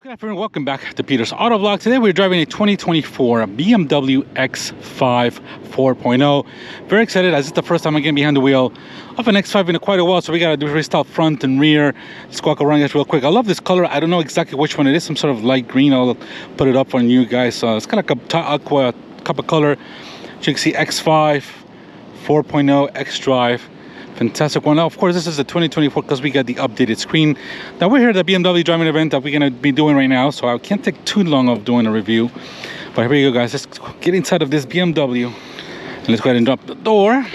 Good afternoon, welcome back to Peter's Autovlog. Today we're driving a 2024 BMW X5 4.0. Very excited as it's the first time I'm getting behind the wheel of an X5 in quite a while, so we gotta do restyle front and rear. Let's walk around this real quick. I love this color. I don't know exactly which one it is, some sort of light green. I'll put it up on you guys. So it's kind of like a aqua cup of color. So you can see X5 4.0 Xdrive. Fantastic one. Now, of course, this is the 2024 because we got the updated screen. Now, we're here at the BMW driving event that we're going to be doing right now, so I can't take too long of doing a review. But here we go, guys. Let's get inside of this BMW. And let's go ahead and drop the door.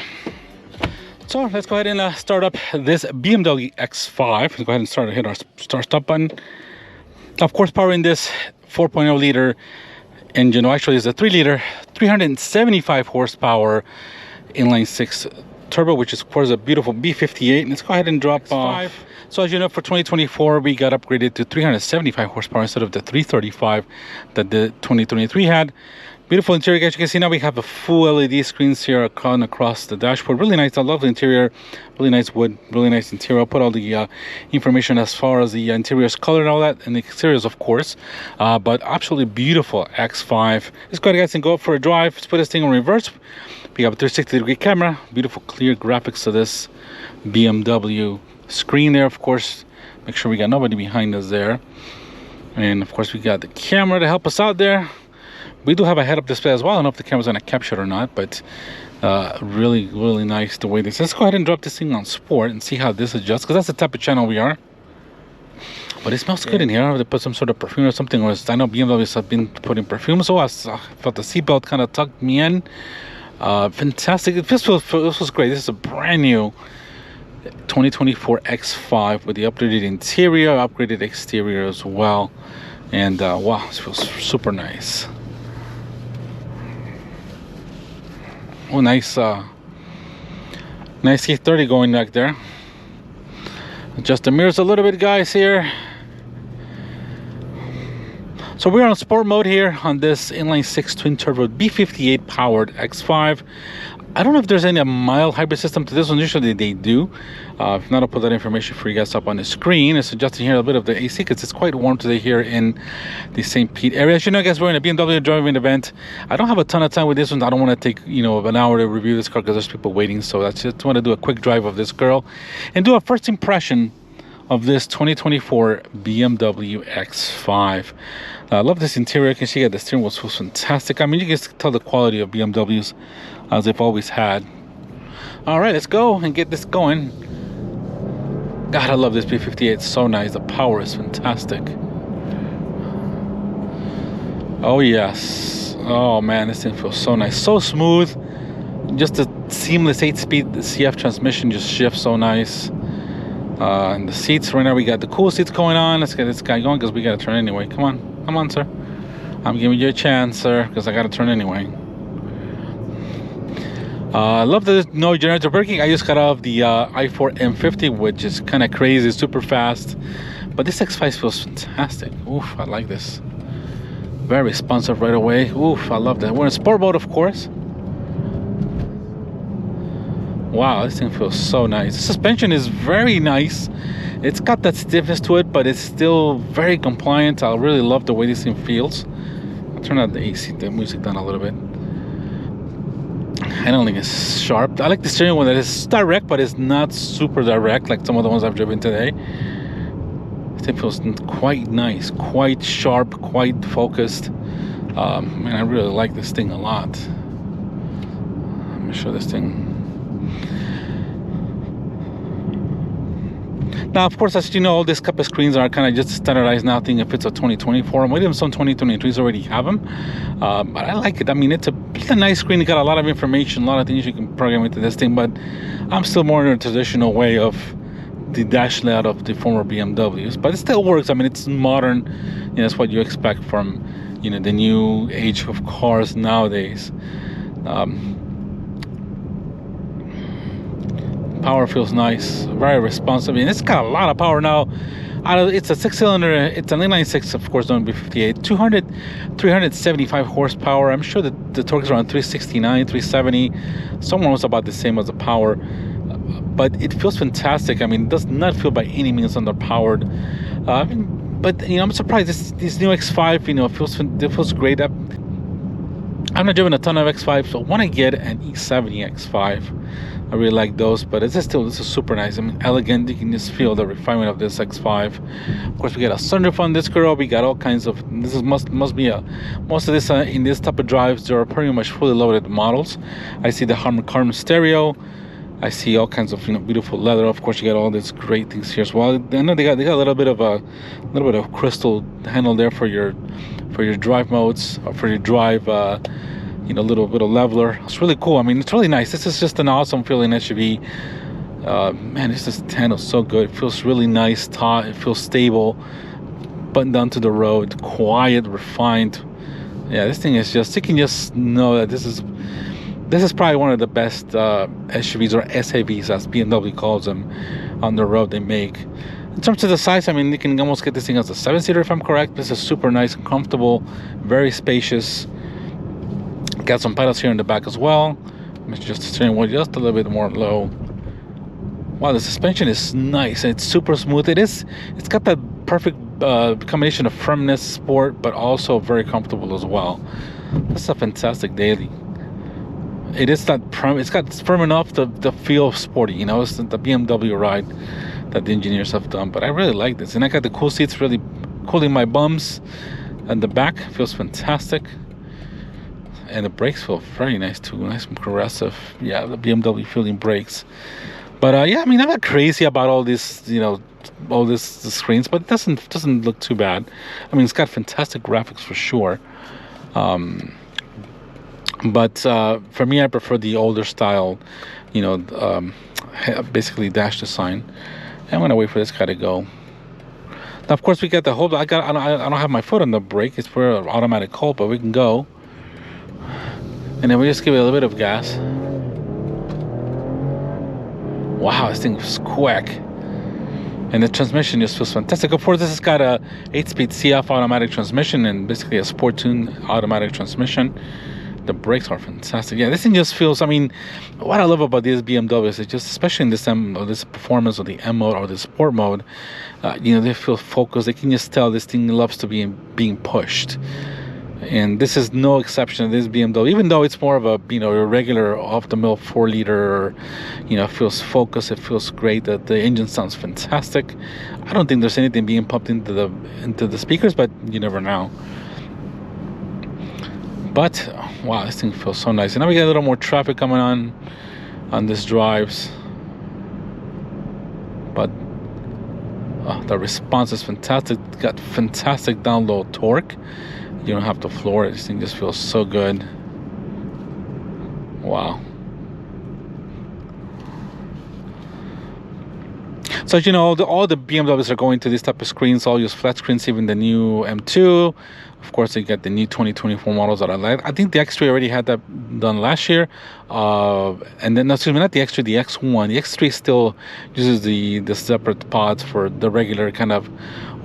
So, let's go ahead and start up this BMW X5. Let's go ahead and hit our start button. Of course, powering this 4.0 liter engine. Well, actually, it's a 3 liter, 375 horsepower, inline 6 turbo, which is of course a beautiful B58. Let's go ahead and drop off. So as you know, for 2024 we got upgraded to 375 horsepower instead of the 335 that the 2023 had. Beautiful interior, guys. You can see now we have a full LED screens here across the dashboard. Really nice. I love the interior. Really nice wood, really nice interior. I'll put all the information as far as the interior's color and all that, and the exteriors, of course. But absolutely beautiful X5. Let's go ahead, guys, and go up for a drive. Let's put this thing on reverse. We have a 360-degree camera. Beautiful, clear graphics to this BMW screen there, of course. Make sure we got nobody behind us there. And, of course, we got the camera to help us out there. We do have a head-up display as well. I don't know if the camera's going to capture it or not, but really, really nice the way this is. Let's go ahead and drop this thing on Sport and see how this adjusts, because that's the type of channel we are. But it smells good in here. I have to put some sort of perfume or something. Or I know BMWs have been putting perfume, so I felt the seatbelt kind of tucked me in. Fantastic. This was great. This is a brand new 2024 X5 with the updated interior, upgraded exterior as well. And wow, this feels super nice. Oh, nice nice E30 going back there. Adjust the mirrors a little bit, guys, here. So we're on sport mode here on this inline 6 twin turbo B58 powered X5. I don't know if there's any mild hybrid system to this one. Usually they do. If not, I'll put that information for you guys up on the screen. It's adjusting here a bit of the AC because it's quite warm today here in the St. Pete area. As you know, guys, we're in a BMW driving event. I don't have a ton of time with this one. I don't want to take, an hour to review this car because there's people waiting. So I just want to do a quick drive of this girl and do a first impression of this 2024 BMW X5. I love this interior. You can see the steering wheel feels fantastic. I mean, you can tell the quality of BMWs as they've always had. All right, let's go and get this going. God, I love this B58. It's so nice. The power is fantastic. Oh, yes. Oh, man, this thing feels so nice. So smooth. Just a seamless 8-speed CF transmission just shifts so nice. And the seats, right now we got the cool seats going on. Let's get this guy going because we got to turn anyway. Come on, sir. I'm giving you a chance, sir, because I got to turn anyway. I love the no generator braking. I just got off the i4 M50, which is kind of crazy, super fast. But this X5 feels fantastic. Oof, I like this. Very responsive right away. Oof, I love that. We're in sport mode, of course. Wow, this thing feels so nice. The suspension is very nice. It's got that stiffness to it, but it's still very compliant. I really love the way this thing feels. I'll turn out the AC, the music down a little bit. I don't think it's sharp. I like the steering wheel that is direct, but it's not super direct like some of the ones I've driven today. This thing feels quite nice, quite sharp, quite focused. And I really like this thing a lot. Let me show this thing. Now, of course, as you know, all these couple of screens are kind of just standardized now. I think if it's a 2024, and maybe some 2023s already have them. But I like it. I mean, it's a nice screen. It got a lot of information, a lot of things you can program into this thing. But I'm still more in a traditional way of the dash layout of the former BMWs. But it still works. I mean, it's modern. That's what you expect from, the new age of cars nowadays. Power feels nice, very responsive, and it's got a lot of power now. It's a 6-cylinder, it's an inline 6, of course, don't be 58, 375 horsepower. I'm sure that the torque is around 369, 370. Somewhere was about the same as the power, but it feels fantastic. I mean, it does not feel by any means underpowered. I mean, But you know, I'm surprised this new X5, you know, it feels great. I've not driven a ton of X5, so I want to get an E70 X5. I really like those, but this is super nice. I mean, elegant. You can just feel the refinement of this X5. Of course, we got a sunroof on this girl. We got all kinds of. This is must be most of this in this type of drives. They're pretty much fully loaded models. I see the Harman Kardon stereo. I see all kinds of, you know, beautiful leather. Of course, you got all these great things here as well. I know they got a little bit of crystal handle there for your drive modes, or for your drive. You know, a little bit of leveler. It's really cool. I mean, it's really nice. This is just an awesome feeling SUV. Man, this handles so good. It feels really nice, taut. It feels stable, buttoned down to the road, quiet, refined. Yeah, this thing is just, you can just know that this is probably one of the best SUVs, or SAVs as BMW calls them, on the road they make. In terms of the size, I mean, you can almost get this thing as a 7-seater if I'm correct. This is super nice and comfortable, very spacious. Got some pedals here in the back as well. Just the steering wheel just a little bit more low. Wow, the suspension is nice. It's super smooth. It's got that perfect combination of firmness, sport, but also very comfortable as well. This is a fantastic daily. It's got firm enough to feel sporty. You know, it's the BMW ride that the engineers have done. But I really like this, and I got the cool seats, really cooling my bums, and the back feels fantastic. And the brakes feel very nice too, nice and progressive. Yeah, the BMW feeling brakes. But yeah, I mean, I'm not crazy about all this, you know, all the screens, but it doesn't look too bad. I mean, it's got fantastic graphics for sure. But for me, I prefer the older style, you know, basically dash design. And I'm gonna wait for this guy to go. Now, of course, we got the hold. I don't have my foot on the brake. It's for automatic hold, but we can go. And then we just give it a little bit of gas. Wow, this thing is quick. And the transmission just feels fantastic. Of course, this has got a 8-speed CF automatic transmission and basically a sport tune automatic transmission. The brakes are fantastic. Yeah, this thing just feels, I mean, what I love about these BMWs is just, especially in this performance or the M mode or the sport mode, you know, they feel focused. They can just tell this thing loves to be being pushed. And this is no exception to this BMW, even though it's more of a, you know, a regular off-the-mill 4-liter, you know, it feels focused, it feels great, that the engine sounds fantastic. I don't think there's anything being pumped into the speakers, but you never know. But wow, this thing feels so nice. And now we get a little more traffic coming on this drives. But the response is fantastic. Got fantastic down low torque. You don't have to floor it. This thing just feels so good. Wow. So, you know, all the BMWs are going to this type of screens. All use flat screens, even the new M2. Of course, they got the new 2024 models that I like. I think the X3 already had that done last year. And then, no, excuse me, not the X3, the X1. The X3 still uses the separate pods for the regular kind of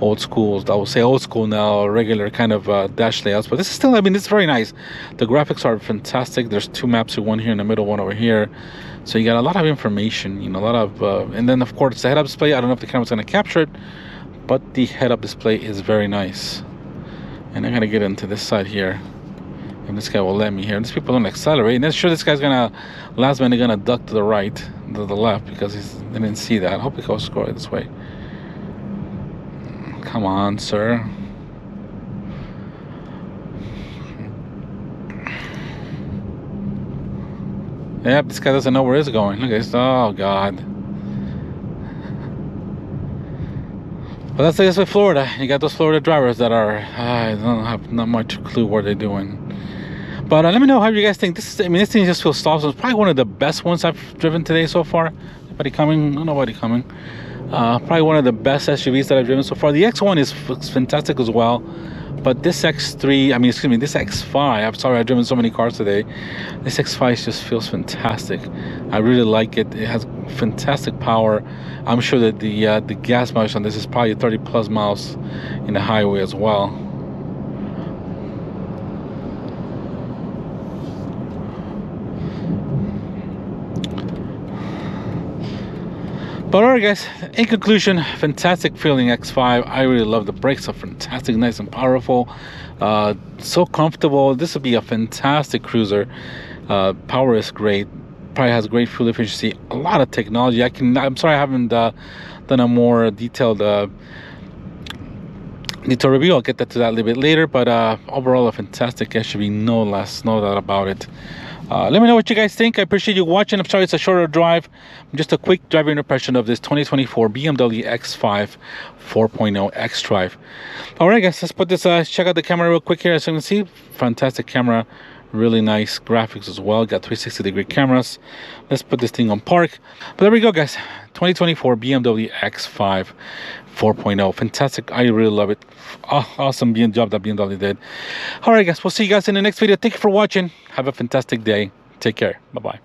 old school, I would say old school now, regular kind of dash layouts. But this is still, I mean, it's very nice. The graphics are fantastic. There's two maps, one here in the middle, one over here. So you got a lot of information, you know, a lot of, and then of course the head-up display. I don't know if the camera's going to capture it, but the head-up display is very nice. And I'm going to get into this side here. And this guy will let me here. These people don't accelerate. And I'm sure this guy's going to, last minute, going to duck to the right, to the left, because they didn't see that. I hope he goes score it this way. Come on, sir. Yep, this guy doesn't know where he's going. Look at this. Oh, God. But that's like this with Florida. You got those Florida drivers that are, I don't have not much clue what they're doing. But let me know how you guys think. This thing just feels soft. It's probably one of the best ones I've driven today so far. Nobody coming? Nobody coming. Probably one of the best SUVs that I've driven so far. The X1 is fantastic as well. But this X3, this X5, I'm sorry, I've driven so many cars today. This X5 just feels fantastic. I really like it. It has fantastic power. I'm sure that the gas mileage on this is probably 30 plus miles in the highway as well. But alright guys, in conclusion, fantastic feeling X5. I really love the brakes, are fantastic, nice and powerful, so comfortable. This would be a fantastic cruiser. Power is great, probably has great fuel efficiency, a lot of technology. I'm sorry I haven't done a more detailed review. I'll get to that a little bit later, but overall a fantastic SUV, no doubt about it. Let me know what you guys think. I appreciate you watching. I'm sorry it's a shorter drive, just a quick driving impression of this 2024 BMW X5 4.0 Xdrive. All right guys, let's put this check out the camera real quick here. As you can see, fantastic camera, really nice graphics as well, got 360-degree cameras. Let's put this thing on park. But there we go guys, 2024 BMW X5 4.0, fantastic. I really love it. Awesome job that BMW did. All right guys, we'll see you guys in the next video. Thank you for watching. Have a fantastic day. Take care. Bye bye.